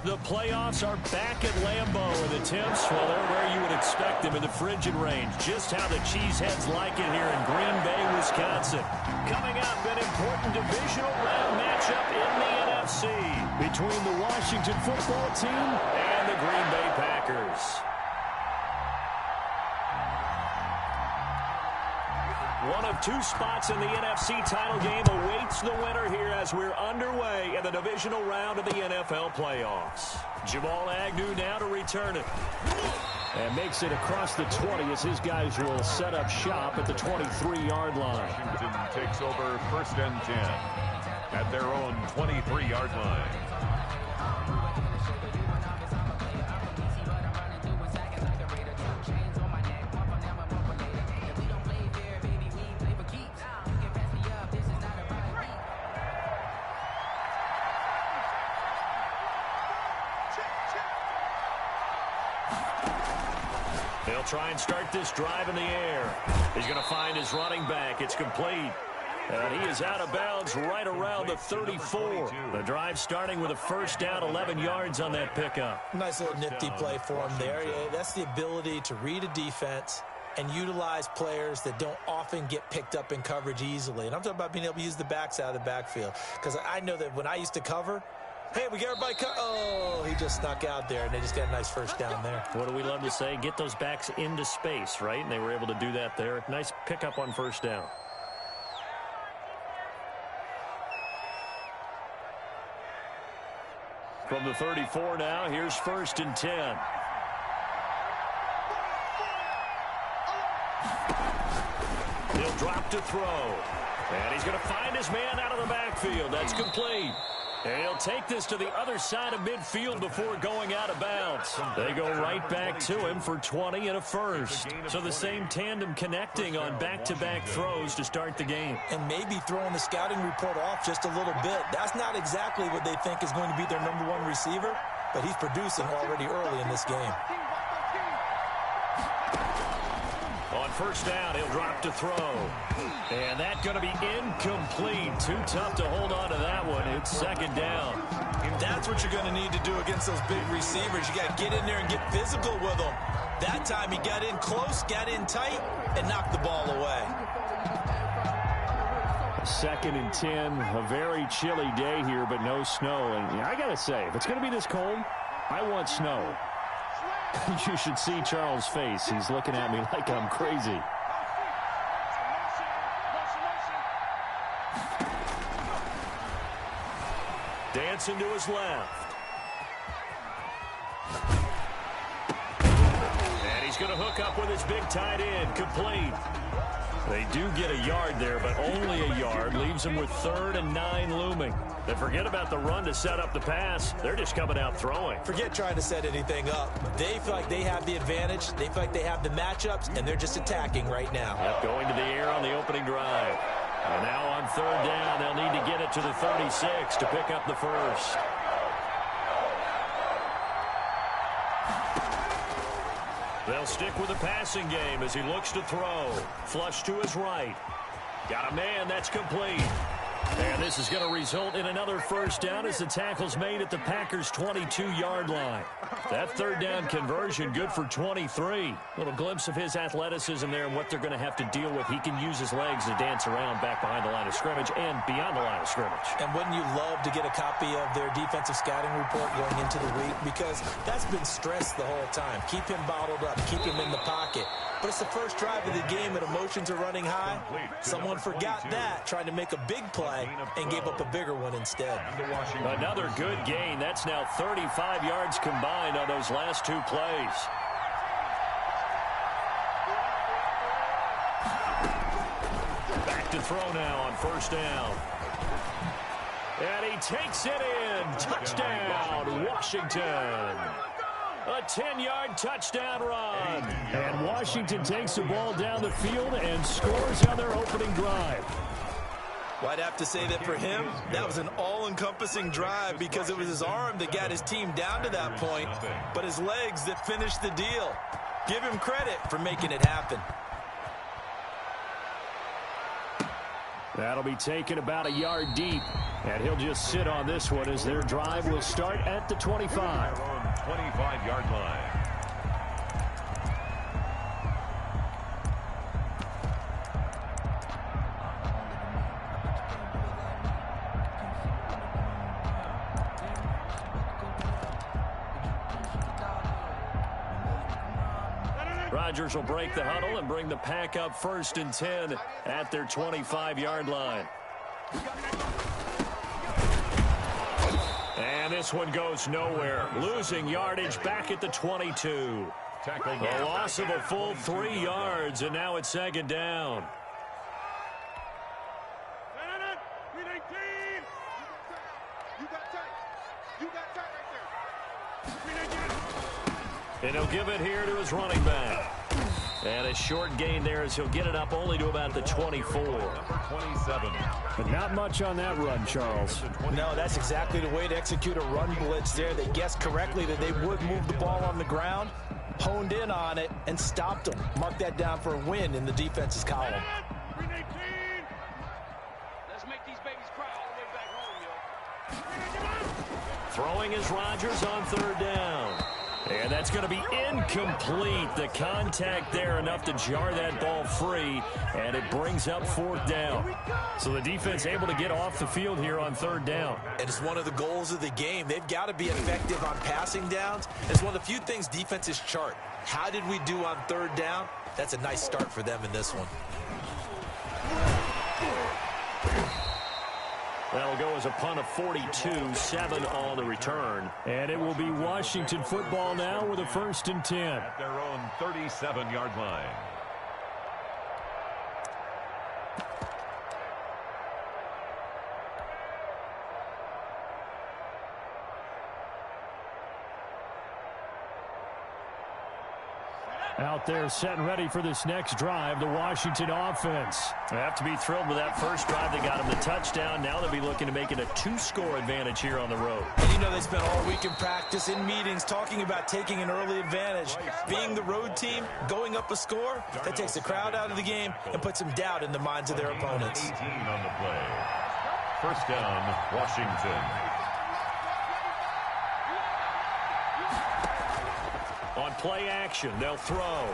The playoffs are back at Lambeau, and the temps, well, they're where you would expect them in the frigid range. Just how the Cheeseheads like it here in Green Bay, Wisconsin. Coming up, an important divisional round matchup in the NFC between the Washington football team and the Green Bay Packers. One of two spots in the NFC title game awaits the winner here as we're underway in the divisional round of the NFL playoffs. Jamal Agnew now to return it. And makes it across the 20 as his guys will set up shop at the 23-yard line. Washington takes over 1st and 10 at their own 23-yard line. They'll try and start this drive in the air. He's going to find his running back. It's complete. And he is out of bounds right around the 34. The drive starting with a first down, 11 yards on that pickup. Nice little nifty play for him there. Yeah, that's the ability to read a defense and utilize players that don't often get picked up in coverage easily. And I'm talking about being able to use the backs out of the backfield. Because I know that when I used to cover, hey, we got everybody cut. Oh, he just snuck out there, and they just got a nice first down there. What do we love to say? Get those backs into space, right? And they were able to do that there. Nice pickup on first down. From the 34 now, here's 1st and 10. He'll drop to throw. And he's going to find his man out of the backfield. That's complete. And he'll take this to the other side of midfield before going out of bounds. They go right back to him for 20 and a first. So the same tandem connecting on back-to-back throws to start the game. And maybe throwing the scouting report off just a little bit. That's not exactly what they think is going to be their #1 receiver, but he's producing already early in this game. On first down, he'll drop to throw. And that's going to be incomplete. Too tough to hold on to that one. It's 2nd down. That's what you're going to need to do against those big receivers. You got to get in there and get physical with them. That time he got in close, got in tight, and knocked the ball away. 2nd and 10, a very chilly day here, but no snow. And I got to say, if it's going to be this cold, I want snow. You should see Charles' face. He's looking at me like I'm crazy. Dancing to his left. And he's going to hook up with his big tight end. Complete. They do get a yard there, but only a yard. Leaves him with 3rd and 9 looming. They forget about the run to set up the pass. They're just coming out throwing. Forget trying to set anything up. They feel like they have the advantage. They feel like they have the matchups, and they're just attacking right now. Yep, going to the air on the opening drive. And now on 3rd down, they'll need to get it to the 36 to pick up the first. They'll stick with the passing game as he looks to throw. Flush to his right. Got a man, that's complete. And this is going to result in another first down as the tackle's made at the Packers' 22-yard line. That 3rd down conversion good for 23. Little glimpse of his athleticism there and what they're going to have to deal with. He can use his legs to dance around back behind the line of scrimmage and beyond the line of scrimmage. And wouldn't you love to get a copy of their defensive scouting report going into the week? Because that's been stressed the whole time. Keep him bottled up. Keep him in the pocket. But it's the first drive of the game and emotions are running high. Someone forgot that, trying to make a big play and gave up a bigger one instead. Another good gain. That's now 35 yards combined on those last 2 plays. Back to throw now on first down. And he takes it in. Touchdown, Washington. A 10-yard touchdown run. And Washington takes the ball down the field and scores on their opening drive. Well, I'd have to say that for him, that was an all-encompassing drive because it was his arm that got his team down to that point, but his legs that finished the deal. Give him credit for making it happen. That'll be taken about a yard deep, and he'll just sit on this one as their drive will start at the 25. 25-yard line. Rodgers will break the huddle and bring the pack up 1st and 10 at their 25-yard line. And this one goes nowhere. Losing yardage back at the 22. A loss of a full 3 yards, and now it's 2nd down. And he'll give it here to his running back. And a short gain there as he'll get it up only to about the 24. 27. But not much on that run, Charles. No, that's exactly the way to execute a run blitz there. They guessed correctly that they would move the ball on the ground, honed in on it, and stopped them. Mark that down for a win in the defense's column. Let's make these babies cry all the way back home, yo. Throwing is Rodgers on 3rd down. And that's going to be incomplete. The contact there enough to jar that ball free, and it brings up 4th down. So the defense able to get off the field here on 3rd down. And it's one of the goals of the game. They've got to be effective on passing downs. It's one of the few things defenses chart. How did we do on 3rd down? That's a nice start for them in this one. That'll go as a punt of 42, 7 on the return. And it will be Washington football now with a 1st and 10. At their own 37-yard line. Out there set and ready for this next drive, the Washington offense. They have to be thrilled with that first drive. They got him the touchdown. Now they'll be looking to make it a 2-score advantage here on the road. And you know they spent all week in practice, in meetings, talking about taking an early advantage. Being the road team, going up a score, that takes the crowd out of the game and puts some doubt in the minds of their opponents. 18 on the play. 1st down, Washington. On play action, they'll throw.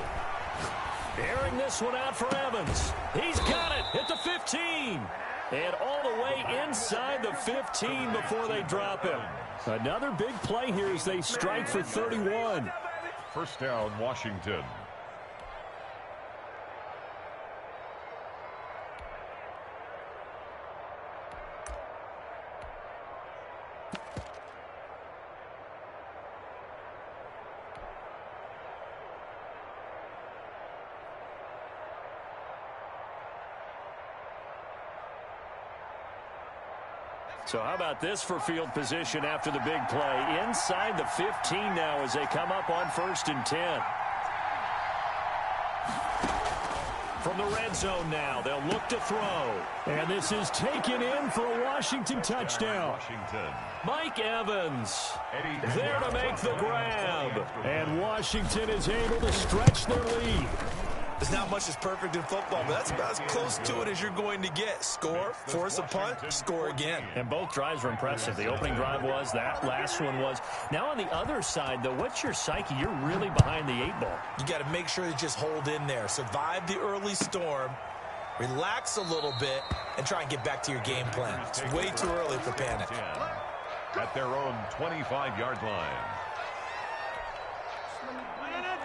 Airing this one out for Evans. He's got it at the 15. And all the way inside the 15 before they drop him. Another big play here as they strike for 31. 1st down, Washington. So how about this for field position after the big play? Inside the 15 now as they come up on 1st and 10. From the red zone now, they'll look to throw. And this is taken in for a Washington touchdown. Washington. Mike Evans there to make the grab. And Washington is able to stretch their lead. There's not much that's perfect in football, but that's about as close to it as you're going to get. Score, force a punt, score again. And both drives were impressive. The opening drive was, that last one was. Now on the other side, though, what's your psyche? You're really behind the 8 ball. You got to make sure to just hold in there. Survive the early storm, relax a little bit, and try and get back to your game plan. It's way too early for panic. At their own 25-yard line.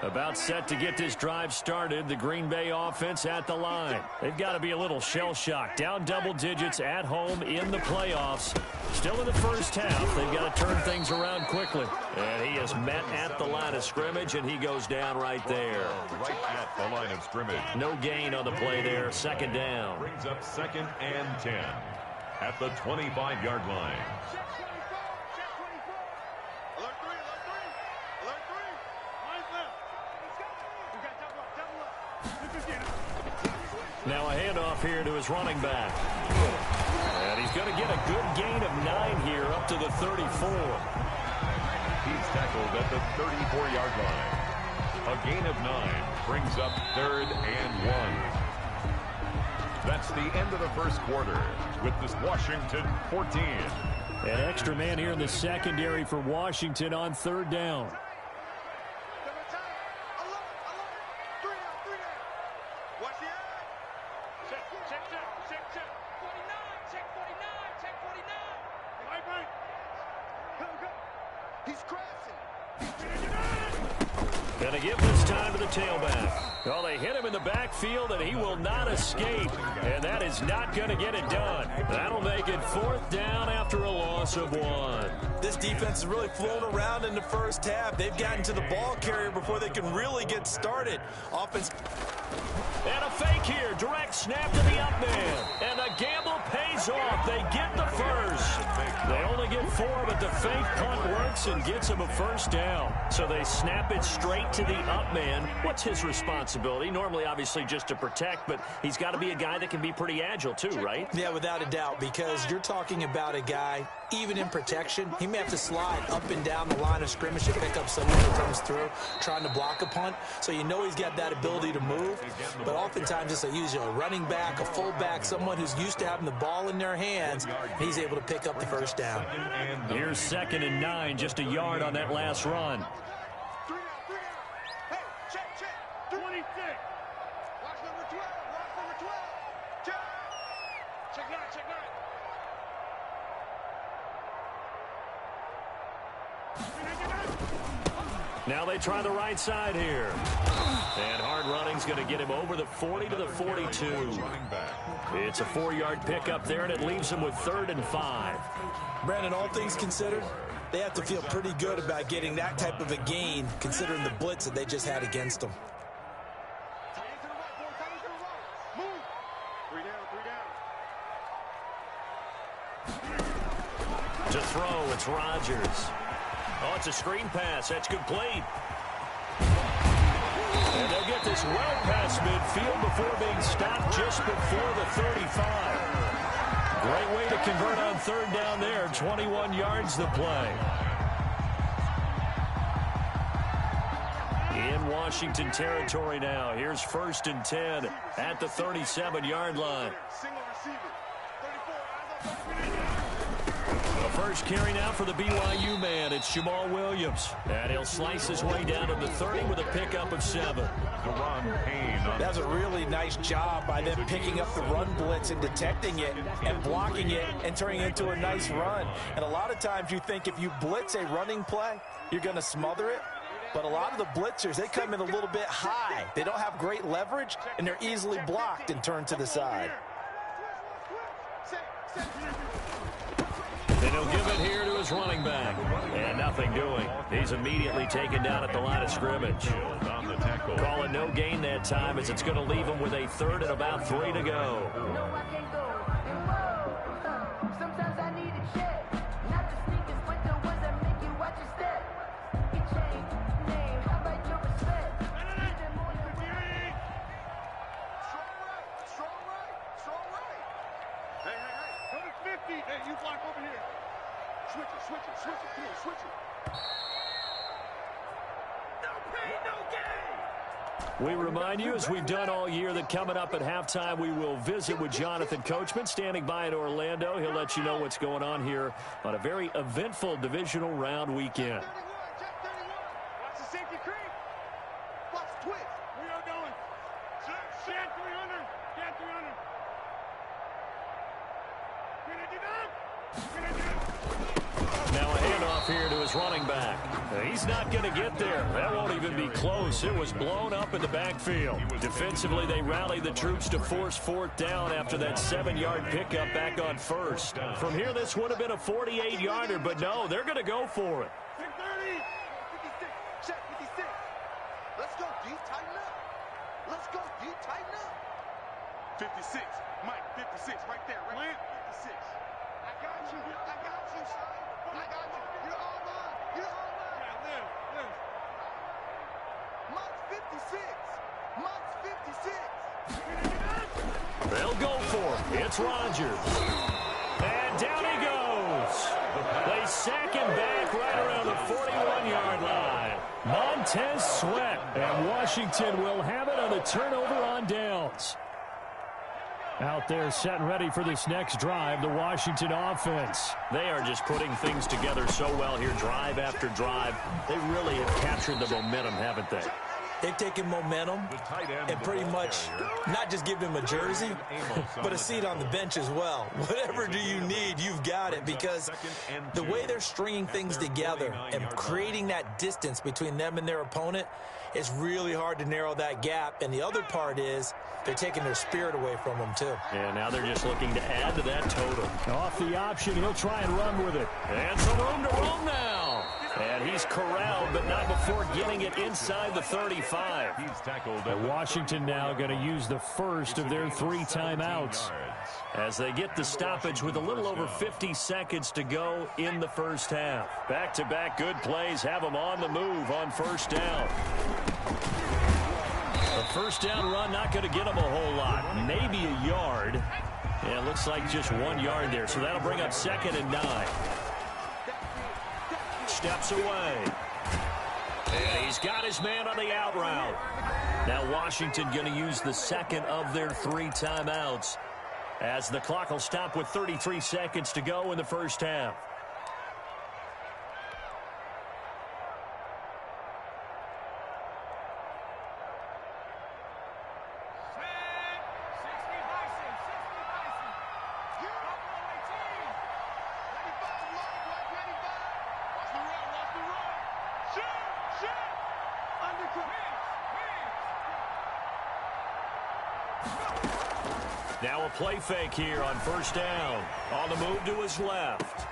About set to get this drive started, the Green Bay offense at the line. They've got to be a little shell-shocked. Down double digits at home in the playoffs. Still in the first half. They've got to turn things around quickly. And he is met at the line of scrimmage, and he goes down right there. Right at the line of scrimmage. No gain on the play there. 2nd down. Brings up 2nd and 10 at the 25-yard line. Now a handoff here to his running back. And he's going to get a good gain of 9 here up to the 34. He's tackled at the 34-yard line. A gain of 9 brings up 3rd and 1. That's the end of the first quarter with this Washington 14. An extra man here in the secondary for Washington on third down. Going to give this time to the tailback. Well, they hit him in the backfield, and he will not escape. And that is not going to get it done. That'll make it fourth down after a loss of 1. This defense has really flown around in the first half. They've gotten to the ball carrier before they can really get started. Offense. And a fake here. Direct snap to the up man. And the gamble pays off. They get the first. They only get 4, but the fake punt works and gets them a first down. So they snap it straight to the up man. What's his responsibility? Normally, obviously, just to protect, but he's got to be a guy that can be pretty agile too, right? Yeah, without a doubt, because you're talking about a guy, even in protection, he may have to slide up and down the line of scrimmage to pick up someone who comes through trying to block a punt. So you know he's got that ability to move, but oftentimes it's usually a running back, a fullback, someone who's used to having the ball in their hands, and he's able to pick up the first down. Here's 2nd and 9, just a yard on that last run. Now they try the right side here. And hard running's going to get him over the 40 to the 42. It's a 4-yard pickup there, and it leaves him with 3rd and 5. Brandon, all things considered, they have to feel pretty good about getting that type of a gain, considering the blitz that they just had against them. To throw, it's Rodgers. Oh, it's a screen pass. That's complete. And they'll get this well past midfield before being stopped just before the 35. Great way to convert on 3rd down there. 21 yards the play. In Washington territory now. Here's 1st and 10 at the 37-yard line. First carry now for the BYU man. It's Jamal Williams. And he'll slice his way down to the 30 with a pickup of 7. That's a really nice job by them picking up the run blitz and detecting it and blocking it and turning it into a nice run. And a lot of times you think if you blitz a running play, you're going to smother it. But a lot of the blitzers, they come in a little bit high. They don't have great leverage, and they're easily blocked and turned to the side. And he'll give it here to his running back. And nothing doing. He's immediately taken down at the line of scrimmage. Call it no gain that time, as it's going to leave him with a 3rd and about 3 to go. Hey, you block over here. Switch it. Come on, switch it. No pain, no gain. We remind you, as we've done all year, that coming up at halftime, we will visit with Jonathan Coachman, standing by in Orlando. He'll let you know what's going on here on a very eventful divisional round weekend. Watch the safety creep. Watch the twist. We are going. Jan 300. Jan 300. Now a handoff here to his running back. He's not going to get there. That won't even be close. It was blown up in the backfield. Defensively, they rallied the troops to force 4th down after that 7-yard pickup back on 1st. From here, this would have been a 48-yarder, but no, they're going to go for it. 630. 56. Check 56. Let's go, D. Tighten up. Let's go, D. Tighten up. 56. Mike, 56. Right there. Right there. 56. I got you, son. I got you. You're all mine. You're all mine. Yeah, live. Mike's 56. Mike's 56. They'll go for it. It's Rodgers. And down he goes. They sack him back right around the 41-yard line. Montez Sweat. And Washington will have it on the turnover on downs. Out there set and ready for this next drive, the Washington offense. They are just putting things together so well here, drive after drive. They really have captured the momentum, haven't they? They've taken momentum and pretty much not just give him a jersey, but a seat on the bench as well. Whatever do you need, you've got it, because the way they're stringing things together and creating that distance between them and their opponent, it's really hard to narrow that gap. And the other part is they're taking their spirit away from them, too. And now they're just looking to add to that total. Off the option, he'll try and run with it. And some room to roam now. And he's corralled, but not before getting it inside the 35. He's tackled. And Washington now going to use the first of their 3 timeouts. As they get the stoppage with a little over 50 seconds to go in the first half. Back-to-back good plays have them on the move on first down. The first down run not going to get them a whole lot. Maybe a yard. Yeah, it looks like just 1 yard there. So that'll bring up 2nd and 9. Steps away. And he's got his man on the out route. Now Washington going to use the second of their 3 timeouts, as the clock will stop with 33 seconds to go in the first half. Now a play fake here on first down. On the move to his left.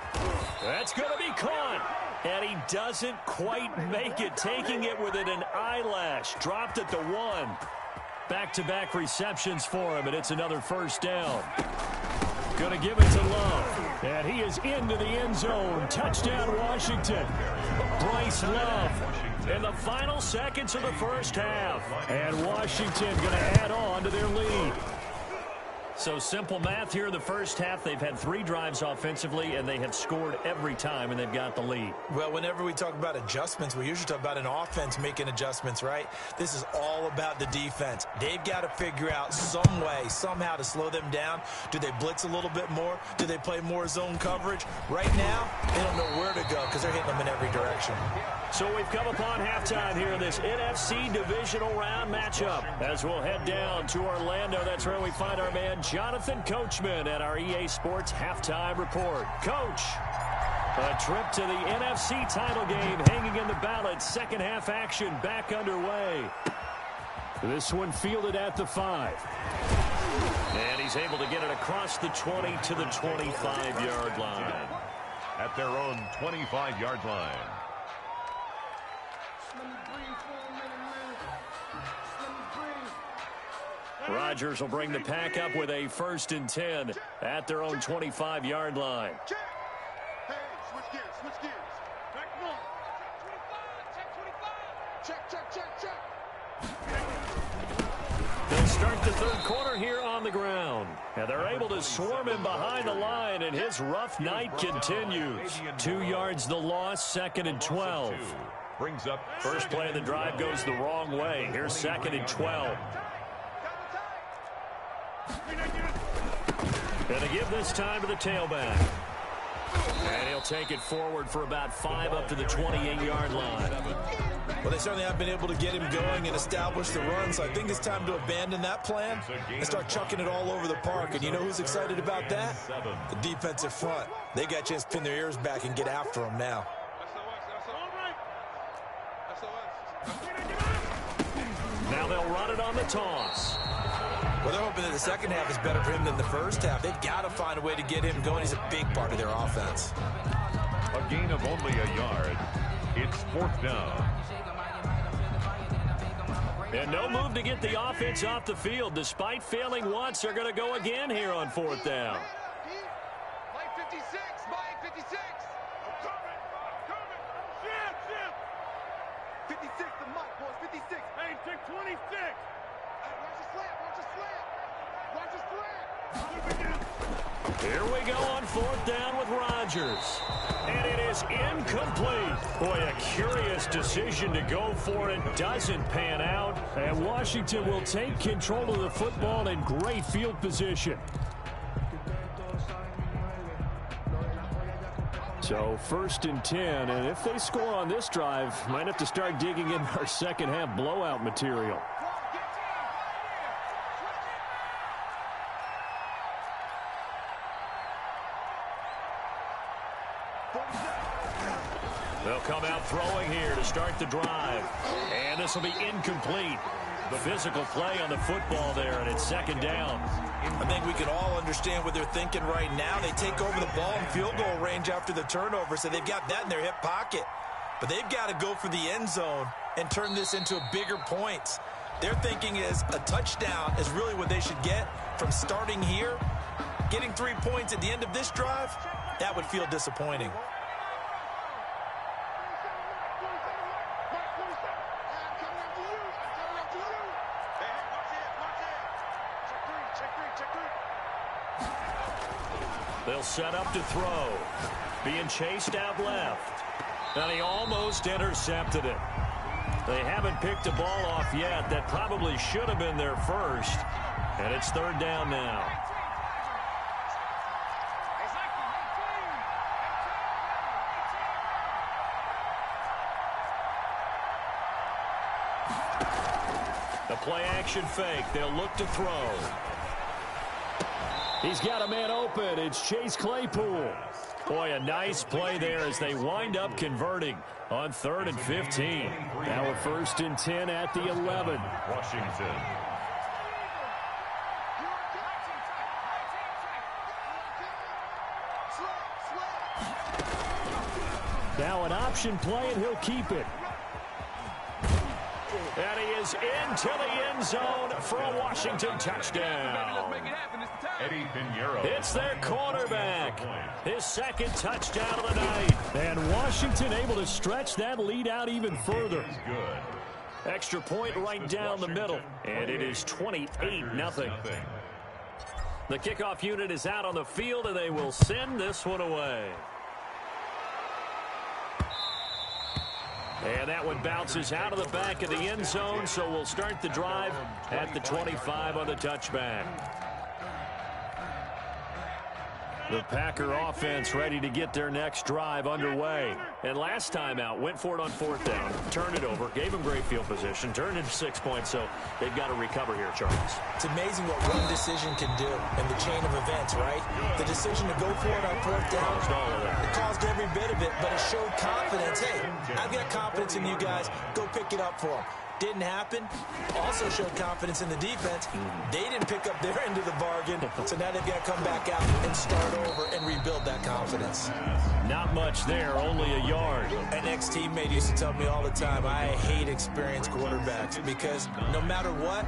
That's going to be caught. And he doesn't quite make it, taking it within an eyelash. Dropped at the 1. Back-to-back receptions for him, and it's another first down. Going to give it to Love. And he is into the end zone. Touchdown, Washington. Bryce Love in the final seconds of the first half. And Washington going to add on to their lead. So simple math here in the first half. They've had 3 drives offensively, and they have scored every time, and they've got the lead. Well, whenever we talk about adjustments, we usually talk about an offense making adjustments, right? This is all about the defense. They've got to figure out some way, somehow to slow them down. Do they blitz a little bit more? Do they play more zone coverage? Right now, they don't know where to go because they're hitting them in every direction. So we've come upon halftime here in this NFC divisional round matchup. As we'll head down to Orlando, that's where we find our man Jonathan Coachman at our EA Sports Halftime Report. Coach, a trip to the NFC title game hanging in the balance. Second half action back underway. This one fielded at the 5. And he's able to get it across the 20 to the 25-yard line. At their own 25-yard line. Rodgers will bring the pack up with a 1st and 10 at their own 25-yard line. Hey, switch gears, switch gears. Back one. Check 25, check 25. Check. They'll start the third quarter here on the ground. And they're able to swarm him behind the line, and his rough night continues. 2 yards the loss, 2nd and 12. Brings up First play of the drive goes the wrong way. Here's 2nd and 12. Going to give this time to the tailback. And he'll take it forward for about 5 up to the 28-yard line. Well, they certainly have been able to get him going and establish the run, so I think it's time to abandon that plan and start chucking it all over the park. And you know who's excited about that? The defensive front. They got a chance to pin their ears back and get after him now. Now they'll run it on the toss. Well, they're hoping that the second half is better for him than the first half. They've got to find a way to get him going. He's a big part of their offense. a gain of only a yard. It's 4th down. And no move to get the offense off the field. Despite failing once, they're going to go again here on 4th down. Mike 56, Mike 56. I'm coming. 56 to Mike, boys, 56. Hey, take 26. Hey, watch the slant, watch the slant. Watch the slant. Here we go on 4th down with Rodgers. And it is incomplete. Boy, a curious decision to go for it. Doesn't pan out. And Washington will take control of the football in great field position. So 1st and 10, and if they score on this drive, might have to start digging in our second half blowout material. They'll come out throwing here to start the drive. And this will be incomplete. The physical play on the football there, and it's 2nd down. I think we can all understand what they're thinking right now. They take over the ball in field goal range after the turnover, so they've got that in their hip pocket. But they've got to go for the end zone and turn this into bigger points. Their thinking is a touchdown is really what they should get from starting here. Getting 3 points at the end of this drive, that would feel disappointing. They'll set up to throw. Being chased out left. And he almost intercepted it. They haven't picked the ball off yet. That probably should have been their first. And it's 3rd down now. The play action fake. They'll look to throw. He's got a man open. It's Chase Claypool. Boy, a nice play there as they wind up converting on 3rd and 15. Now we're 1st and 10 at the 11. Washington. Now an option play, and he'll keep it. And he is into the end zone for a Washington touchdown. Eddie Pinheiro. It's their quarterback. His 2nd touchdown of the night. And Washington able to stretch that lead out even further. Good. Extra point right down the middle. And it is 28-0. The kickoff unit is out on the field, and they will send this one away. And that one bounces out of the back of the end zone, so we'll start the drive at the 25 on the touchback. The Packer offense ready to get their next drive underway. And last time out, went for it on 4th down, turned it over, gave them great field position, turned it into 6 points, so they've got to recover here, Charles. It's amazing what one decision can do in the chain of events, right? The decision to go for it on 4th down, it caused every bit of it, but it showed confidence. Hey, I've got confidence in you guys. Go pick it up for them. Didn't happen. Also showed confidence in the defense. They didn't pick up their end of the bargain, so now they've got to come back out and start over and rebuild that confidence. Not much there, only a yard. An ex-teammate used to tell me all the time, I hate experienced quarterbacks because no matter what,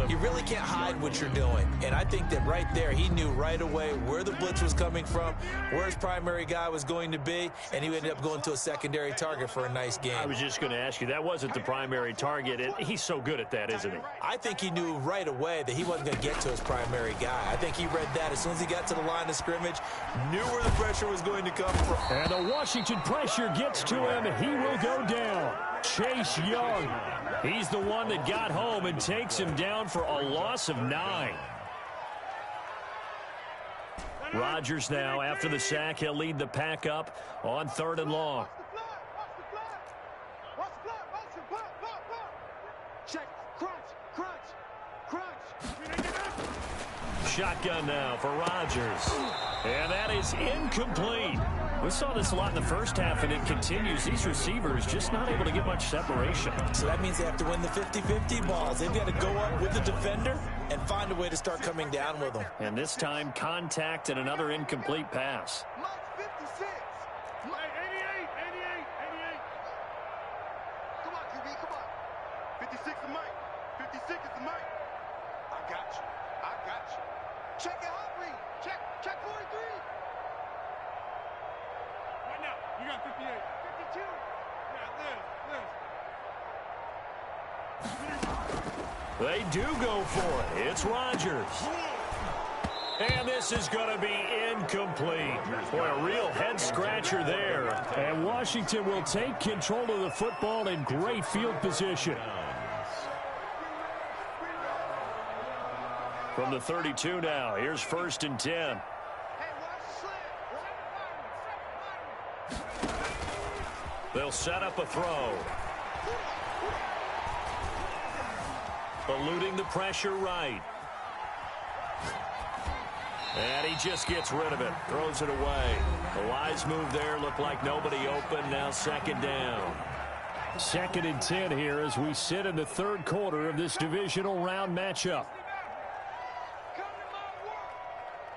you really can't hide what you're doing. And I think that right there, he knew right away where the blitz was coming from, where his primary guy was going to be, and he ended up going to a secondary target for a nice game. I was just going to ask you, that wasn't the primary target. He's so good at that, isn't he? I think he knew right away that he wasn't going to get to his primary guy. I think he read that as soon as he got to the line of scrimmage, knew where the pressure was going to come from. And the Washington pressure gets to him, and he will go down. Chase Young. He's the one that got home and takes him down for a loss of 9. Rodgers now, after the sack, he'll lead the pack up on 3rd and long. Shotgun now for Rodgers. And that is incomplete. We saw this a lot in the first half, and it continues. These receivers just not able to get much separation. So that means they have to win the 50-50 balls. They've got to go up with the defender and find a way to start coming down with them. And this time, contact and another incomplete pass. Mike 56. Mike 88. Come on, QB, come on. 56 is Mike. 56 is the Mike. I got you. Check it out, read. Check 43. Right now, you got 58. 52. Yeah, They do go for it. It's Rodgers. And this is going to be incomplete. Boy, a real head-scratcher there. And Washington will take control of the football in great field position. From the 32 now, here's 1st and 10. They'll set up a throw. Eluding the pressure right. And he just gets rid of it. Throws it away. The wise move there. Looked like nobody open. Now 2nd down. 2nd and 10 here as we sit in the 3rd quarter of this divisional round matchup.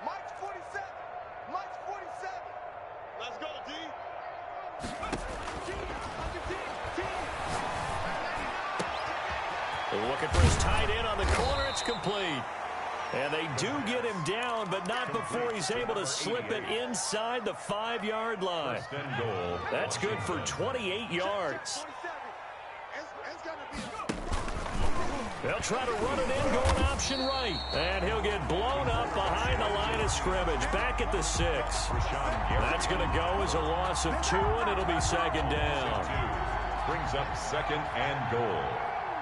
Mike's 47. Mike's 47. Let's go, D. Looking for his tight end on the corner. It's complete. And they do get him down, but not before he's able to slip it inside the 5-yard line. That's good for 28 yards. They'll try to run it in, going option right. And he'll get blown up behind the line of scrimmage, back at the 6. That's going to go as a loss of 2, and it'll be 2nd down. Brings up 2nd and goal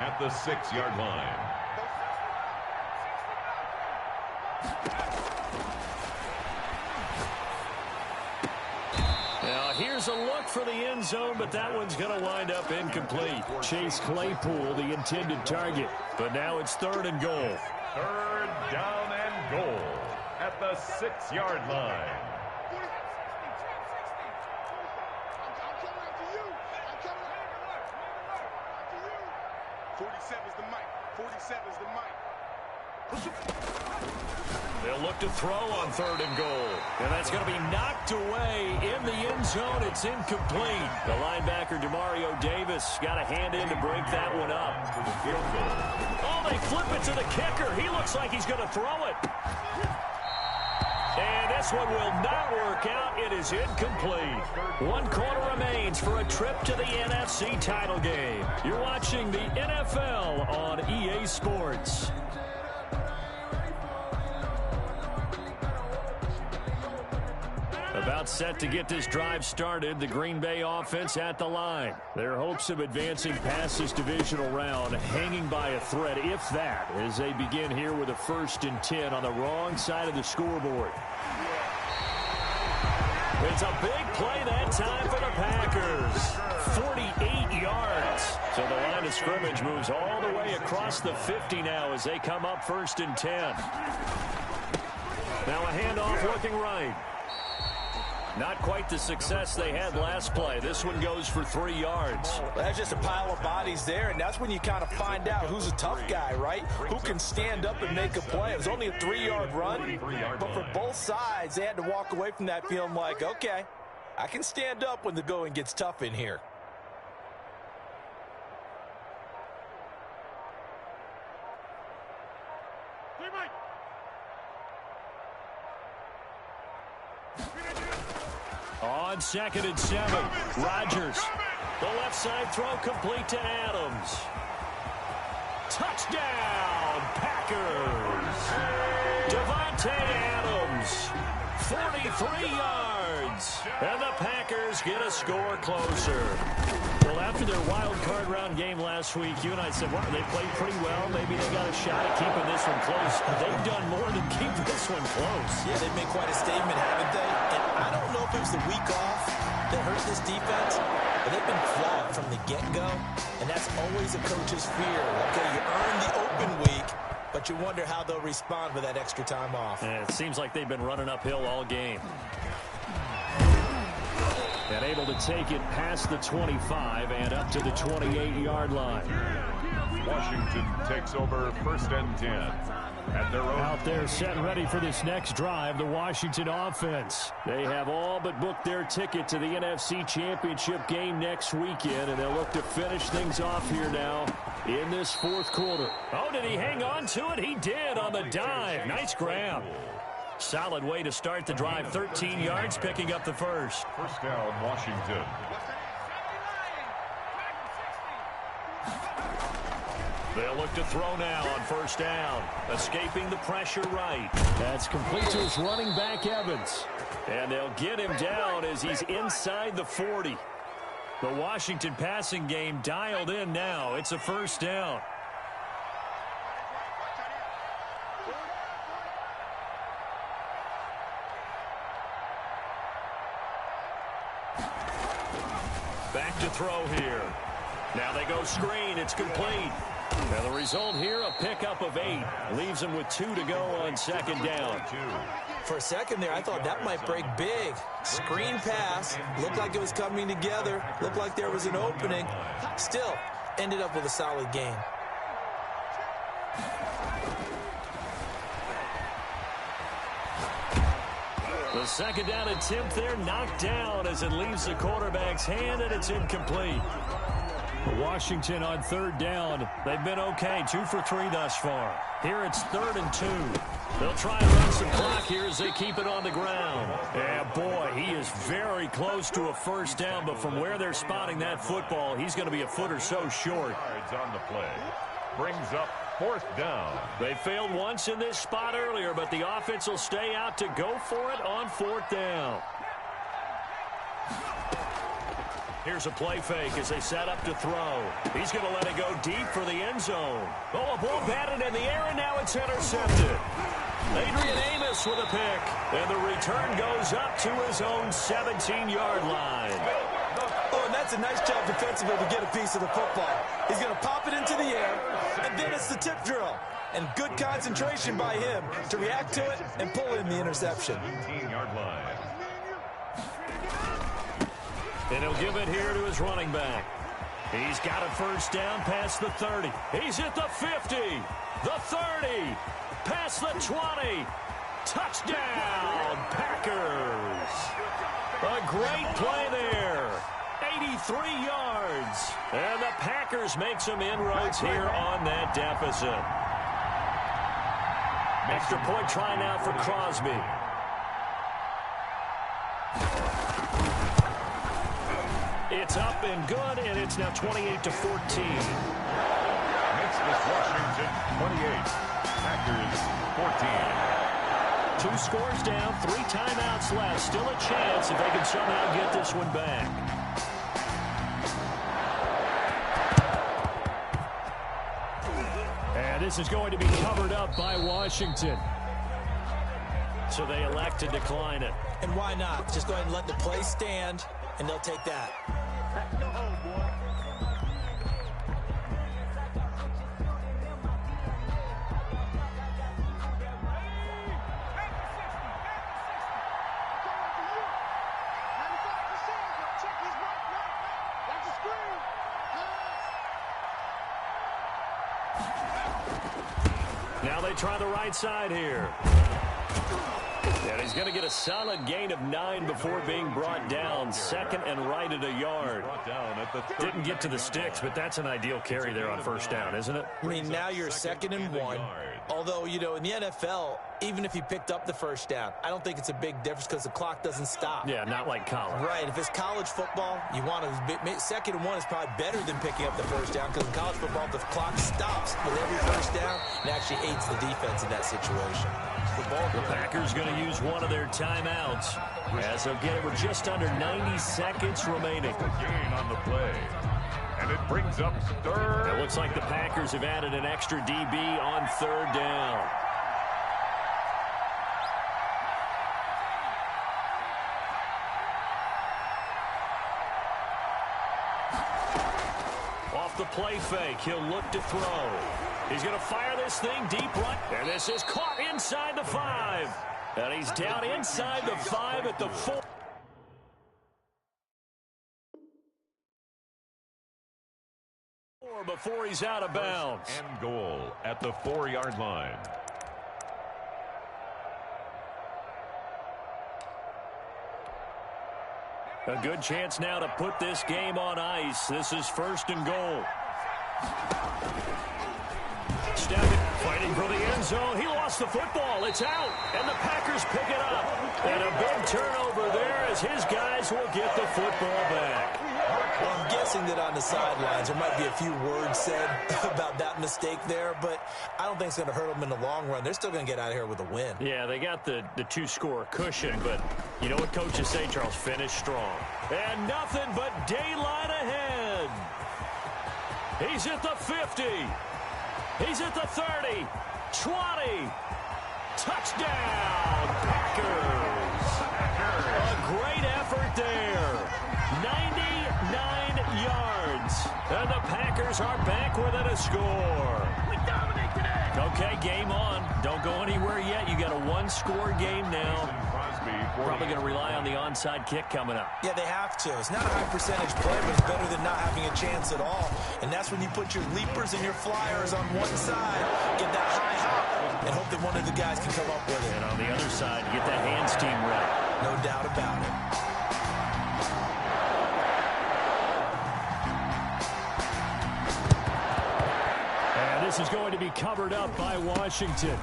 at the 6-yard line. Now here's a look for the end zone, but that one's going to wind up incomplete. Chase Claypool, the intended target. But now it's 3rd and goal. 3rd down and goal at the 6-yard line. They'll look to throw on 3rd and goal. And that's going to be knocked away in the end zone. It's incomplete. The linebacker, Demario Davis, got a hand in to break that one up. Oh, they flip it to the kicker. He looks like he's going to throw it. And this one will not work out. It is incomplete. 1 quarter remains for a trip to the NFC title game. You're watching the NFL on EA Sports. About set to get this drive started, the Green Bay offense at the line. Their hopes of advancing past this divisional round hanging by a thread, if that, as they begin here with a 1st and 10 on the wrong side of the scoreboard. It's a big play that time for the Packers. 48 yards. So the line of scrimmage moves all the way across the 50 now as they come up 1st and 10. Now a handoff looking right. Not quite the success they had last play. This one goes for 3 yards. Well, that's just a pile of bodies there, and that's when you kind of find out who's a tough guy, right? Who can stand up and make a play. It was only a 3-yard run, but for both sides, they had to walk away from that feeling like, okay, I can stand up when the going gets tough in here. On 2nd and 7, Rodgers. The left side throw complete to Adams. Touchdown, Packers. Devontae Adams, 43 yards. And the Packers get a score closer. Well, after their wild card round game last week, you and I said, well, they played pretty well. Maybe they got a shot at keeping this one close. They've done more than keep this one close. Yeah, they've made quite a statement, haven't they? And I don't know if it was the week off that hurt this defense, but they've been flawed from the get-go, and that's always a coach's fear. Okay, you earn the open week, but you wonder how they'll respond with that extra time off. And it seems like they've been running uphill all game. And able to take it past the 25 and up to the 28-yard line. Washington takes over 1st and 10 at their own. Out there set and ready for this next drive, the Washington offense. They have all but booked their ticket to the NFC Championship game next weekend, and they'll look to finish things off here now in this 4th quarter. Oh, did he hang on to it? He did on the dive. Nice grab. Solid way to start the drive. 13 yards, picking up the 1st. 1st down, Washington. They'll look to throw now on first down. Escaping the pressure right. That's complete to his running back, Evans. And they'll get him down as he's inside the 40. The Washington passing game dialed in now. It's a first down. Back to throw here. Now they go screen. It's complete. And the result here, a pickup of 8. Leaves him with 2 to go on second down. For a second there, I thought that might break big. Screen pass. Looked like it was coming together. Looked like there was an opening. Still, ended up with a solid game. The second down attempt there knocked down as it leaves the quarterback's hand, and it's incomplete. Washington on third down. They've been okay, 2 for 3 thus far. Here it's 3rd and 2. They'll try and run some clock here as they keep it on the ground. Yeah, boy, he is very close to a first down, but from where they're spotting that football, he's going to be a foot or so short. Yards on the play. Brings up 4th down. They failed once in this spot earlier, but the offense will stay out to go for it on 4th down. Here's a play fake as they set up to throw. He's going to let it go deep for the end zone. Oh, a ball batted in the air, and now it's intercepted. Adrian Amos with a pick, and the return goes up to his own 17-yard line. Oh, and that's a nice job defensively to get a piece of the football. He's going to pop it into the air, and then it's the tip drill. And good concentration by him to react to it and pull in the interception. 17-yard line. And he'll give it here to his running back. He's got a first down past the 30. He's at the 50, the 30, past the 20. Touchdown, Packers. A great play there. 83 yards. And the Packers make some inroads here on that deficit. Extra point try now for Crosby. It's up and good, and it's now 28-14. Makes this Washington 28. Packers 14. 2 scores down, 3 timeouts left. Still a chance if they can somehow get this one back. And this is going to be covered up by Washington. So they elect to decline it. And why not? Just go ahead and let the play stand, and they'll take that. Now they try the right side here. And he's going to get a solid gain of 9 before being brought down. Second and right at a yard. Didn't get to the sticks, but that's an ideal carry there on first down, isn't it? I mean, now you're 2nd and 1. Although, you know, in the NFL, even if he picked up the first down, I don't think it's a big difference because the clock doesn't stop. Yeah, not like college. Right. If it's college football, you want to 2nd and 1 is probably better than picking up the first down because in college football, the clock stops with every first down and actually aids the defense in that situation. The Packers going to use one of their timeouts as they'll get it with just under 90 seconds remaining. Gain on the play. And it brings up 3rd. It looks like the Packers have added an extra DB on 3rd down. Off the play fake, he'll look to throw. He's going to fire this thing deep right. And this is caught inside the 5. And he's down inside the 5 at the 4. Before he's out of bounds. And goal at the 4-yard line. A good chance now to put this game on ice. This is 1st and goal. Stepping, fighting for the end zone. He lost the football. It's out. And the Packers pick it up. And a big turnover there as his guys will get the football back. Well, I'm guessing that on the sidelines there might be a few words said about that mistake there, but I don't think it's going to hurt them in the long run. They're still going to get out of here with a win. Yeah, they got the two-score cushion, but you know what coaches say, Charles? Finish strong. And nothing but daylight ahead. He's at the 50. He's at the 30. 20. Touchdown, Packers. A great effort there. 99 yards. And the Packers are back within a score. We dominate today. Okay, game on. Don't go anywhere yet. You got a one-score game now. Probably going to rely on the onside kick coming up. Yeah, they have to. It's not a high-percentage play, but it's better than not having a chance at all. And that's when you put your leapers and your flyers on one side, get that high hop, and hope that one of the guys can come up with it. And on the other side, get that hands team ready. No doubt about it. And this is going to be covered up by Washington.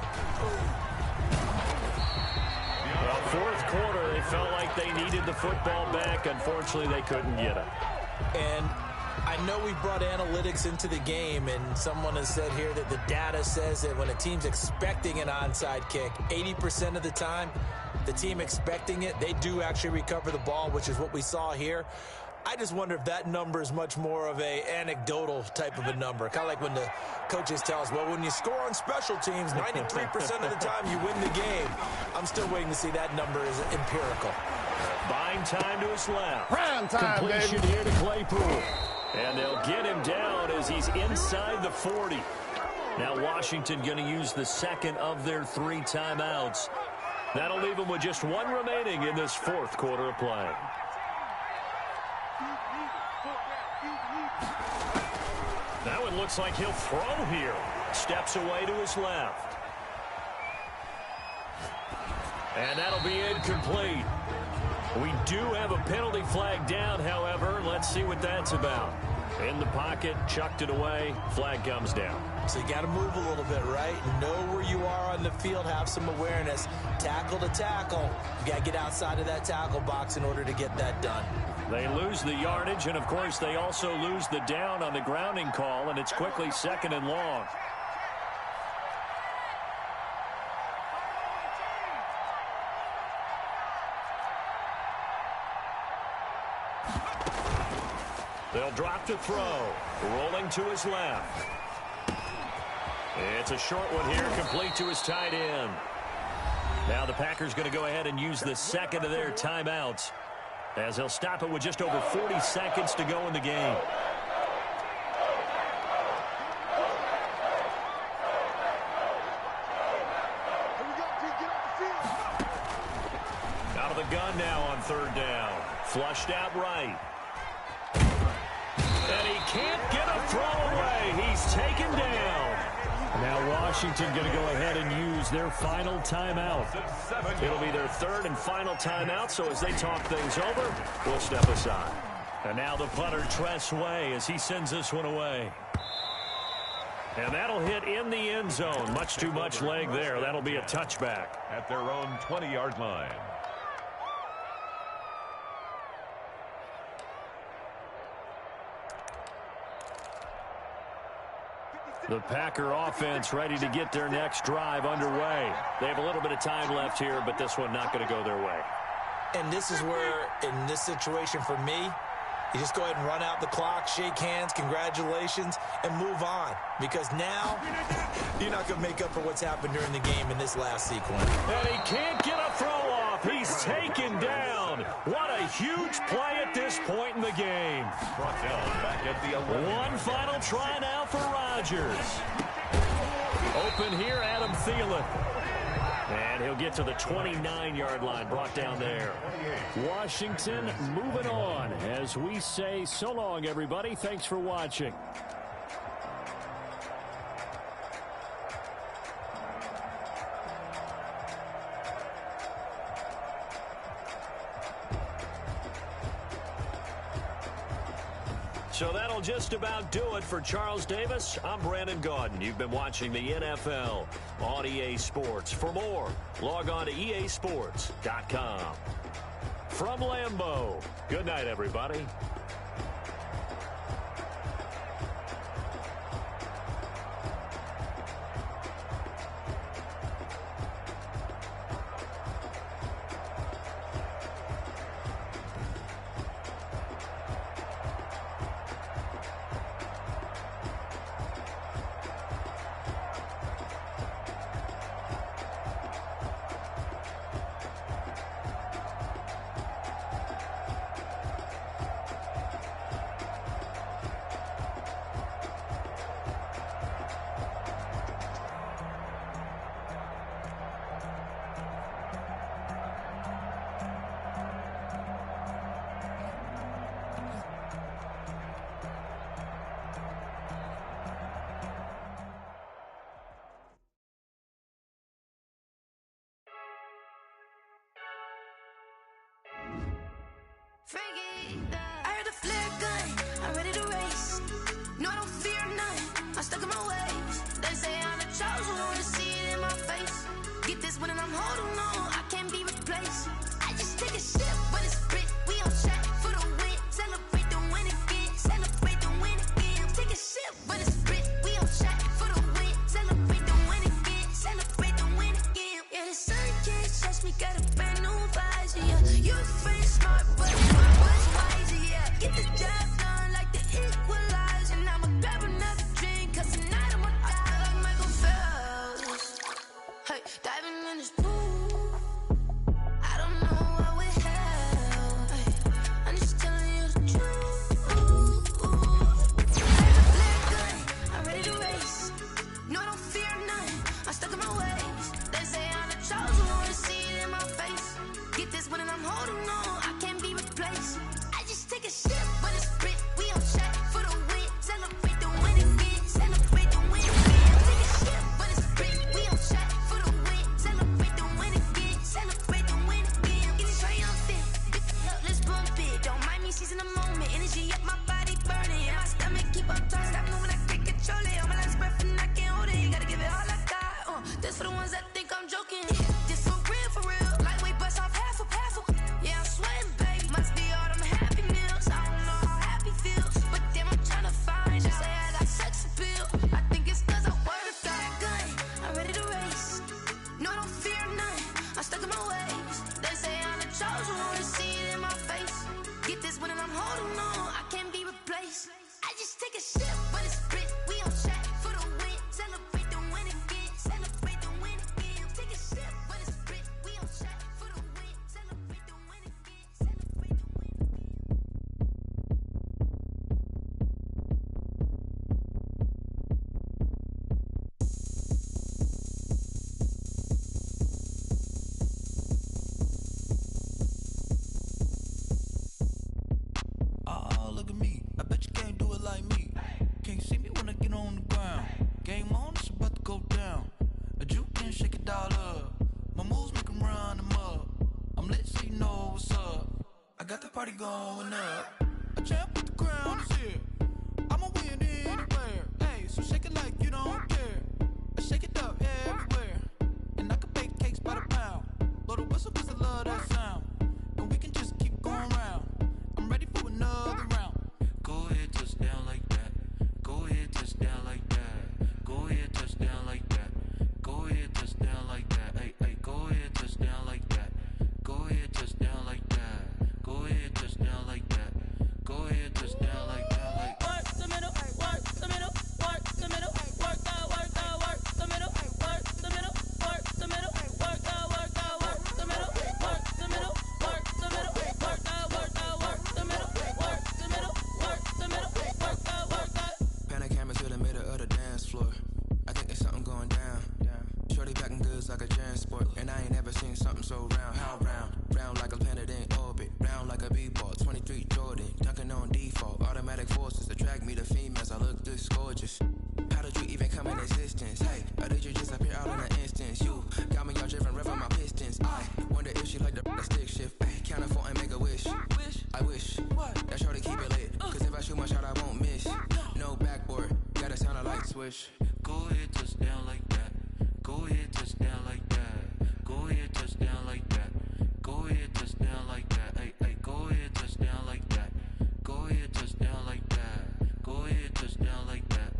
Well, fourth quarter, they felt like they needed the football back. Unfortunately, they couldn't get it. And I know we brought analytics into the game, and someone has said here that the data says that when a team's expecting an onside kick, 80% of the time, the team expecting it, they do actually recover the ball, which is what we saw here. I just wonder if that number is much more of a anecdotal type of a number. Kind of like when the coaches tell us, well, when you score on special teams, 93% of the time you win the game. I'm still waiting to see that number is empirical. Buying time to his left. Prime time, Completion baby. here to Claypool. And they'll get him down as he's inside the 40. Now Washington going to use the second of their 3 timeouts. That'll leave them with just 1 remaining in this fourth quarter of play. Now it looks like he'll throw here. Steps away to his left. And that'll be incomplete. We do have a penalty flag down, however. Let's see what that's about. In the pocket, chucked it away. Flag comes down. So you got to move a little bit, right? Know where you are on the field. Have some awareness. Tackle to tackle. You got to get outside of that tackle box in order to get that done. They lose the yardage, and, of course, they also lose the down on the grounding call, and it's quickly 2nd and long. They'll drop to throw. Rolling to his left. It's a short one here, complete to his tight end. Now the Packers going to go ahead and use the second of their timeouts, as he'll stop it with just over 40 seconds to go in the game. Out of the gun now on 3rd down. Flushed out right. And he can't get a throw away. He's taken down. Now Washington going to go ahead and use their final timeout. It'll be their 3rd and final timeout, so as they talk things over, we'll step aside. And now the punter, Tress Way, as he sends this one away. And that'll hit in the end zone. Much too much leg there. That'll be a touchback. At their own 20-yard line. The Packer offense ready to get their next drive underway. They have a little bit of time left here, but this one not going to go their way. And this is where, in this situation for me, you just go ahead and run out the clock, shake hands, congratulations, and move on. Because now, you're not going to make up for what's happened during the game in this last sequence. And he can't get a throw off. He's taken down. What a huge play at this point in the game. Brought down back at the 11. One final try now for Rodgers. Open here, Adam Thielen. And he'll get to the 29-yard line, brought down there. Washington moving on as we say so long, everybody. Thanks for watching. So that'll just about do it for Charles Davis. I'm Brandon Gaudin. You've been watching the NFL on EA Sports. For more, log on to easports.com. From Lambeau, good night, everybody. I heard the flare gun, I'm ready to race. No, I don't fear none, I'm stuck in my ways. They say I'm the chosen one, to see it in my face. Get this one and I'm holding on, I can't be replaced. I just take a sip, but it's split, we on track for the win. Celebrate the win again, celebrate the win again. Take a sip, but it's split, we on track for the win. Celebrate the win again, celebrate the win again. Yeah, the sun can't touch me, got a brand new visor, yeah. You free smart, but smart was wiser, yeah. Get the job done like the equalizer. I'ma grab another drink, cause tonight I'ma die like Michael Phelps. Hey, diving in this pool, I don't know what we have. Hey, I'm just telling you the truth. I have a flare gun, I'm ready to race. No, I don't fear none, I'm stuck in my ways. They say I'm the chosen one, to see it in my face. Get this one and I'm holding on, I can't be replaced. I just take a sip, but it's split, we on track for the win. Celebrate the win again, celebrate the win again. Take a sip, but it's split, we on track for the win. Celebrate the win again, celebrate the win again. Get it triumphant, look, let's bump it. Don't mind me seizing the moment, energy up my body burning. And my stomach keep on turning, stop moving, I can't control it. All my last breath and I can't hold it. You gotta give it all I got. This for the ones that think I'm joking. This for real, lightweight bust off half a. Yeah, I'm sweating, baby. Must be all them happy meals. I don't know how happy feels, but damn, I'm trying to find out. Say I got sex appeal. I think it's cause I work a fire gun. I'm ready to race. No, I don't fear none, I'm stuck in my ways. They say I'm the chosen one, to see it in my face. Get this one and I'm holding on, I can't be replaced. I just take a sip, but it's split, we on track for the win. Celebrate the win again, celebrate the win again. Take a sip, but it's split, we on track for the win. Celebrate the win again, celebrate the win again. Oh, look at me. I bet you can't do it like me. Can't see me when I get on the ground. Game on, it's about to go down. A juke can shake it all up. My moves make 'em run them up. I'm lit so you know what's up. I got the party going up. A champ with the crown is here. I'ma win anywhere. Hey, so shake it like you don't care. I shake it up everywhere. And I can bake cakes by the pound. Blow the whistle 'cause I love that sound. And we can just keep going round. I'm ready for another round. Go ahead, touch down like that. Go ahead, touch down like that. Go ahead, touch down like that. Go ahead, touch down like that. Hey, hey, go ahead, touch down like that. Go ahead, touch down like that. Go ahead, touch down like that. Go ahead, touch down like that. Like work the middle, work the middle, work the middle, work that, work that, work the middle, work the middle, work the middle, work that, work that, work the middle, work the middle, work the middle, work that, work that, work the middle, work the middle, work the middle, work that, work that. Pan a camera to the middle of the dance floor. I think there's something going down. Shorty packing goods like a transport, and I ain't never seen something so round. How round? Round like a planet in orbit, round like a b-ball. 23 Jordan, dunking on default. Automatic forces attract me to females. I look this gorgeous. How did you even come in existence? Hey, or did you just appear out in an instance? You got me all driven, revving my pistons. I wonder if she like the stick shift. Hey, count it 4 and make a wish. I wish that shorty keep it lit. 'Cause if I shoot my shot, I won't miss. No backboard, gotta sound a light switch. Go ahead, touch down like that. Go ahead, touch down like that. Go ahead, touch down like that. Go ahead, touch down like that. Hey, hey, go ahead, touch down like that. Go ahead, touch down like that. Go ahead, touch down like that.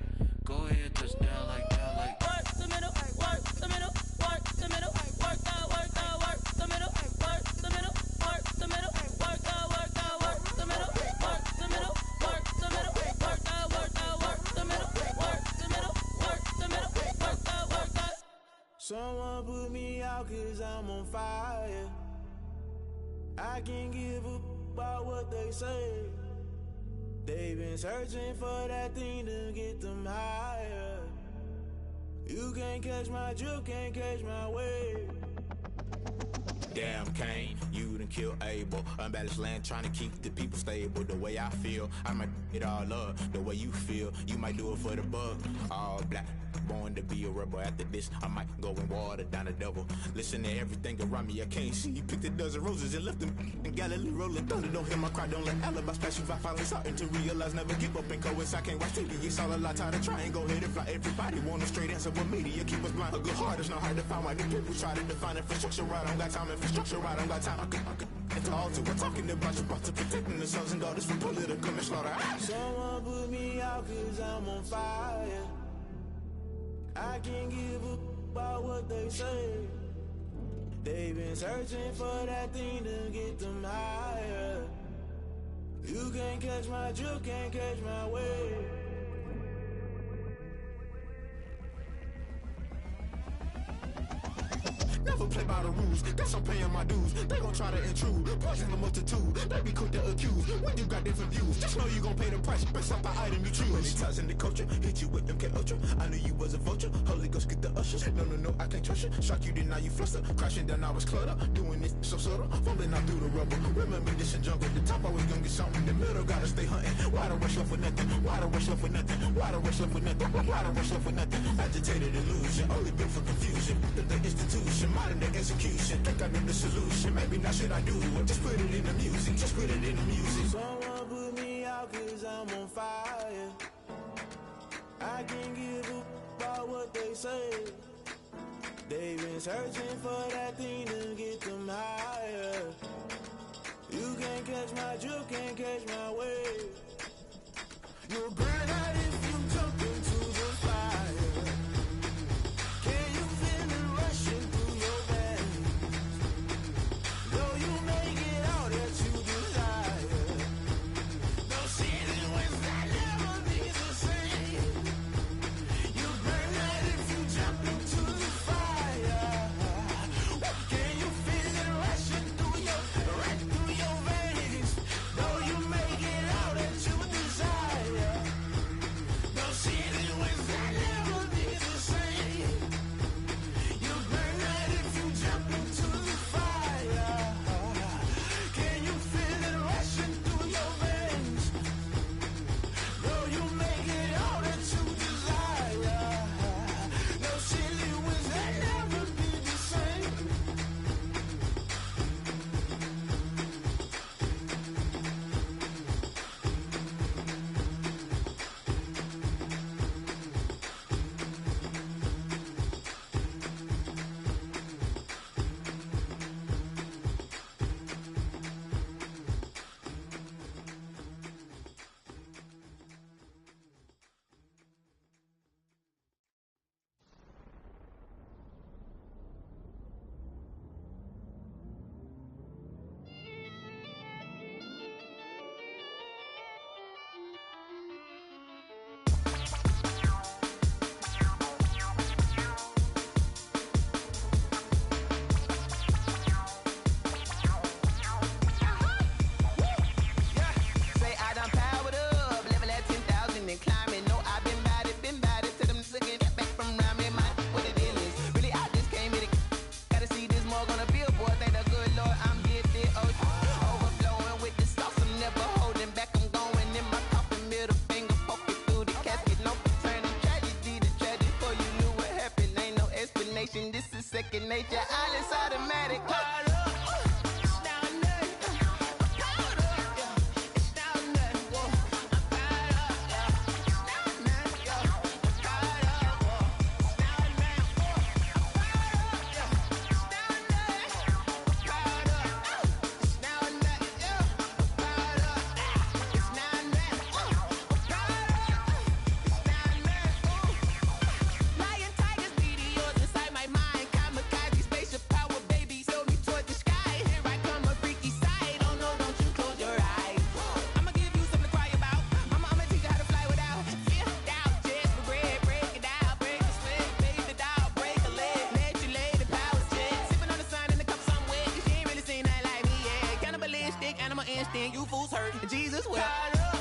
Go ahead, touch down like that. Like work the middle, work the middle, work the middle, work that, work that, work the middle, work the middle, work the middle, work that, work that, work the middle, work the middle, work the middle, work that, work that, work the middle, work the middle, work the middle, work that, work that. Someone put me out 'cause I'm on fire. I can't give a about what they say. They've been searching for that thing to get them higher. You can't catch my drift, can't catch my wave. Damn, Kane, you done killed Abel. Unbalanced land, trying to keep the people stable. The way I feel, I might it all up. The way you feel, you might do it for the buck. All black, born to be a rebel. After this, I might go and water down the devil. Listen to everything around me, I can't see. He picked a dozen roses and left them in Galilee rolling thunder. Don't hear my cry, don't let alibis pass you. I finally starting to realize, never give up and coincide. Can't watch TV, it's all a lot. Tired of trying, go ahead and fly. Everybody want a straight answer with media, keep us blind. A good heart is not hard to find. Why do people try to define infrastructure right? I don't got time, infrastructure right, I don't got time. At the altar, we're talking about you, about to protecting the sons and daughters from political manslaughter. Someone put me out cause I'm on fire. I can't give up about what they say. They've been searching for that thing to get them higher. You can't catch my drift, can't catch my wave. Never play by the rules, guess I'm paying my dues. They gon' try to intrude, poison the multitude. They be quick to accuse, when you got different views. Just know you gon' pay the price, based off the item you choose. Many times in the culture, hit you with them K-Ultra. I knew you was a vulture, Holy Ghost get the ushers. No, I can't trust you. Shock you, then now you fluster. Crashing down, I was cluttered. Doing this so subtle, fumbling out through the rubble. Remember this in jungle, the top always gonna get something. The middle gotta stay hunting. Why the rush left for nothing? Why the rush left for nothing? Why the rush left for nothing? Why the rush left for nothing? Agitated illusion, only built for confusion. The institution, modern day execution. Think I know the solution, maybe now should I do it? Just put it in the music, just put it in the music. Someone put me out cause I'm on fire. I can't give up about what they say. They've been searching for that thing to get them higher. You can't catch my drift, can't catch my wave. You'll burn out if you jump into the fire. Can you feel it rushing through your veins? Though you may get all that you desire, no ceiling wins that never be the same. You burn out if you jump into the fire. Can you feel it rushing through your veins? Though you may get all that you desire, no ceiling wins that never be the same. You burn out if you jump into the fire. Can you feel it rushing through your veins? Though you may get all that you desire, no silly wins that never be the same. Say I done powered up, level at 10,000 and climbing. No, I've been bad it, till them niggas get back from around me. Man, what the deal is? Really, I just came here to gotta see this more gonna billboard. Thank the good Lord, I'm gifted. Overflowing with the sauce, I'm never holding back. I'm going in my coffin, middle finger poking through the casket. No turning tragedy to tragedy. Before you knew what happened, ain't no explanation. This is second nature. All is automatic. Lion, tigers, meteors inside my mind. Kamikaze, spaceship power, baby, sail me toward the sky. Here I come, a freaky side. Oh no, don't you close your eyes. I'ma give you something to cry about. I'ma teach you how to fly without fear. Doubt, just regret, break it out, break a sweat, baby, the dial, break a leg, let you lay the power check. Sipping on the sun in the cup somewhere, 'cause she ain't really seen that like me, yeah. Cannibalistic, animal instinct, you fools hurt. Jesus will. Now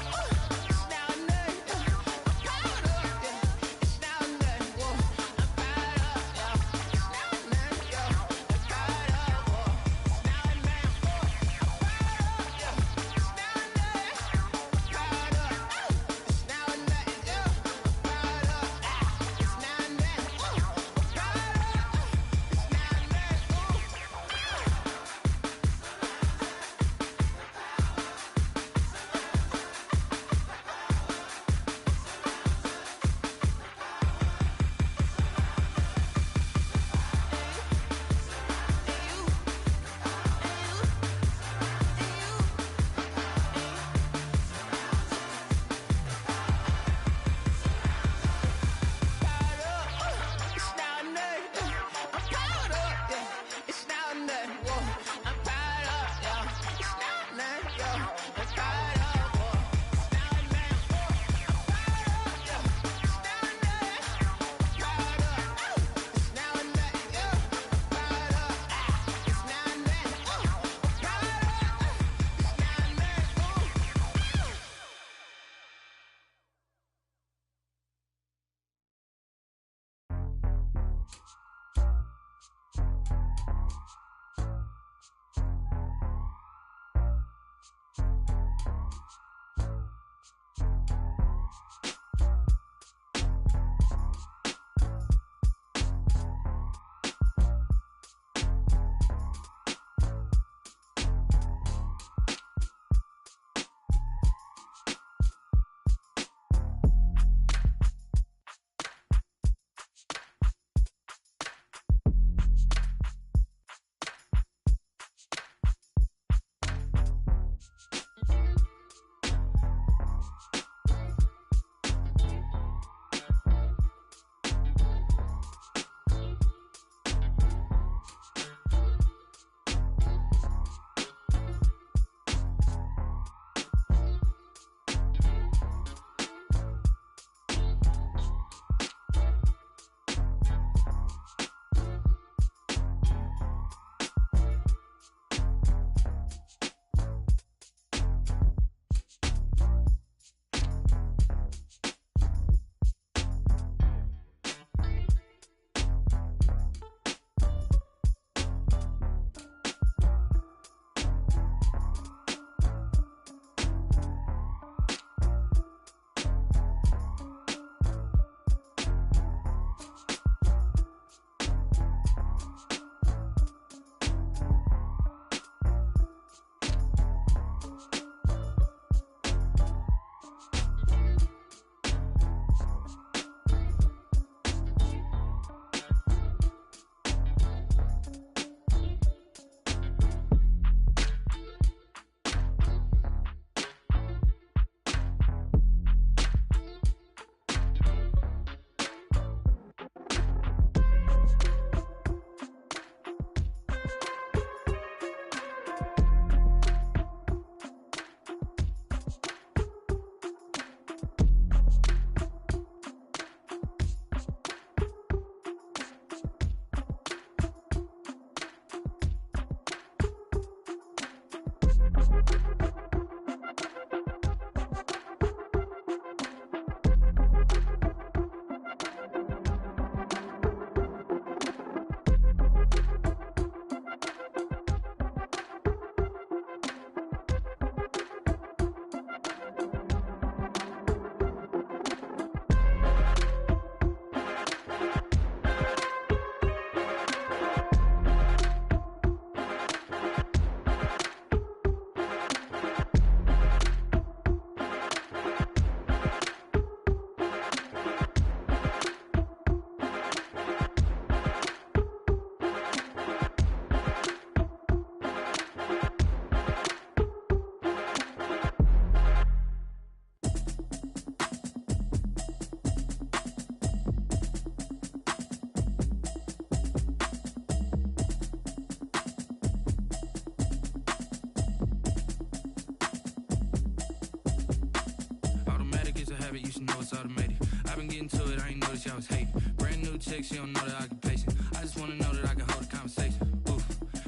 was hating. Brand new chick, she don't know the occupation. I just wanna know that I can hold a conversation. Oof,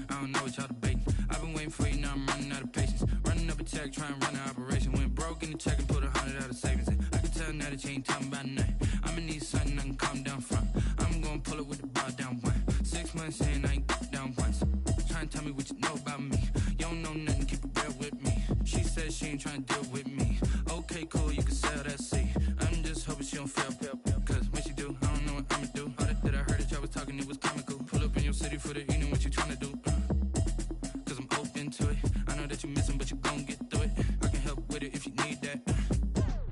I don't know what y'all debating. I've been waiting for you, now I'm running out of patience. Running up a check, trying to run an operation. Went broke in the check and put 100 out of savings in. I can tell now that you ain't talking about nothing. I'ma need something I can calm down from. I'm gonna pull it with the bar down one. 6 months in, I ain't down once. Trying to tell me what you know about me. You don't know nothing, keep it real with me. She said she ain't trying to deal with me. Okay, cool, you can sell that seat. I'm just hoping she don't fail. Cause when she do, I don't know what I'ma do. All that I heard that y'all was talking, it was comical. Pull up in your city for the evening, what you trying to do? Cause I'm open to it. I know that you missing, but you gon' get through it. I can help with it if you need that.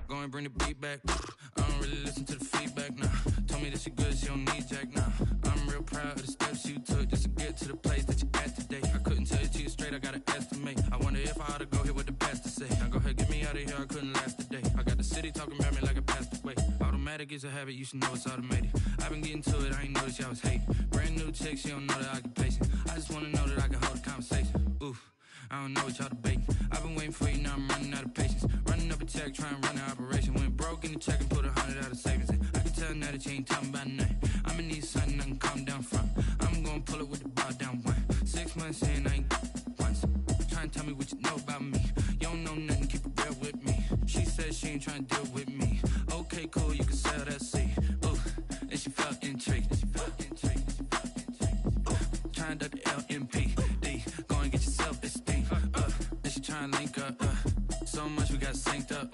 Go and bring the beat back. I don't really listen to the feedback, nah. Told me that she good, she don't need jack, nah. I'm real proud of the steps you took just to get to the place that you at today. I couldn't tell it to you straight, I gotta estimate. I wonder if I ought to go here with the pastor say. Now go ahead, get me out of here, I couldn't last a day. I got the city talking about me like I passed away. Automatic is a habit, you should know it's automated. I've been getting to it, I ain't noticed y'all was hating. Brand new chick, she don't know the occupation. I just wanna know that I can hold a conversation. Oof, I don't know what y'all debating. I've been waiting for you, now I'm running out of patience. Running up a check, trying to run an operation. Went broke in the check and put 100 out of savings in. I can tell now that you ain't talking about nothing. I'ma need something I can calm down from. I'm gonna pull it with the bar down one. 6 months in, I ain't once. Trying to tell me what you know about me. You don't know nothing, keep it real with me. She said she ain't trying to deal with me. Okay, cool, you can sell that seat. Ooh, and she felt intrigued. Trying to the LMPD. Go and get your self-esteem. And she trying to link up. So much we got synced up.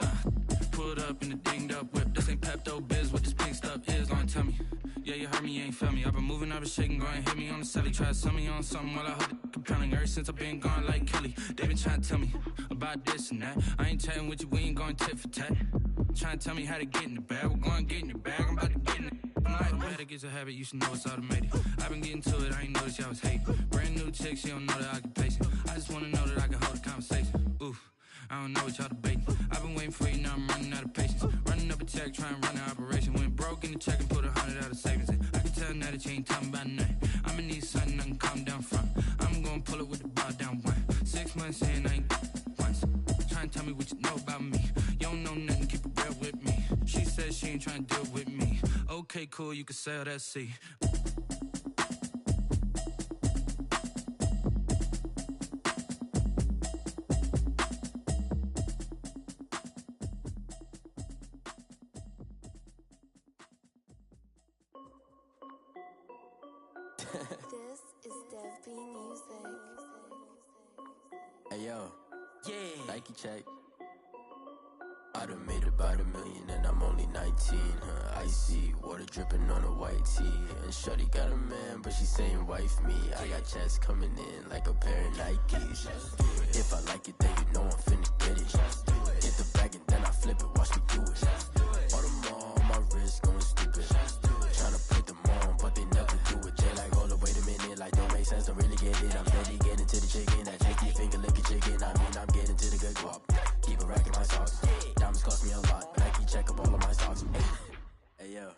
Pulled up in the dinged up whip. This ain't Pepto Biz, what this pink stuff is. Go and tell me. Yeah, you heard me, you ain't felt me. I've been moving, I've been shaking, go and hit me on the celly. Try to sell me on something while I hold it compelling. Ever since I've been gone like Kelly, they been trying to tell me about this and that. I ain't chatting with you, we ain't going tit for tat. Trying to tell me how to get in the bag. We're going to get in the bag, I'm about to get in it. Automatic is a habit, you should know it's automated. I've been getting to it, I ain't noticed y'all was hating. Brand new chick, she don't know the occupation. I just wanna know that I can hold a conversation. Oof, I don't know what y'all debating. I've been waiting for you, now I'm running out of patience. Running up a check, trying to run an operation. Went broke in the check and put 100 out of savings in. I can tell now that you ain't talking about nothing. I'ma need something I can calm down from. I'm gonna pull it with the bar down one. 6 months in, I ain't once. Trying to tell me what you know about me. You don't know nothing, keep it real with me. She said she ain't trying to deal with me. Okay, cool, you can sell that seat. This is Dev B Music. Hey yo, yeah. Nike check. I done made about $1 million and I'm only 19. Icy water dripping on a white tee. And shorty got a man, but she saying wife me. I got checks coming in like a pair of Nikes. If I like it, then you know I'm finna get it. Get the bag and then I flip it, watch me do it. All them on my wrist going stupid. Tryna put them on, but they never do it. They like, hold up, wait a minute, like don't make sense, don't really get it. I'm steady getting to the chicken, that cheeky finger licking chicken. I mean, I'm getting to the good guap. Keep a rack in my socks. Diamonds cost me a lot, but I keep check up all of my stocks. Hey yo.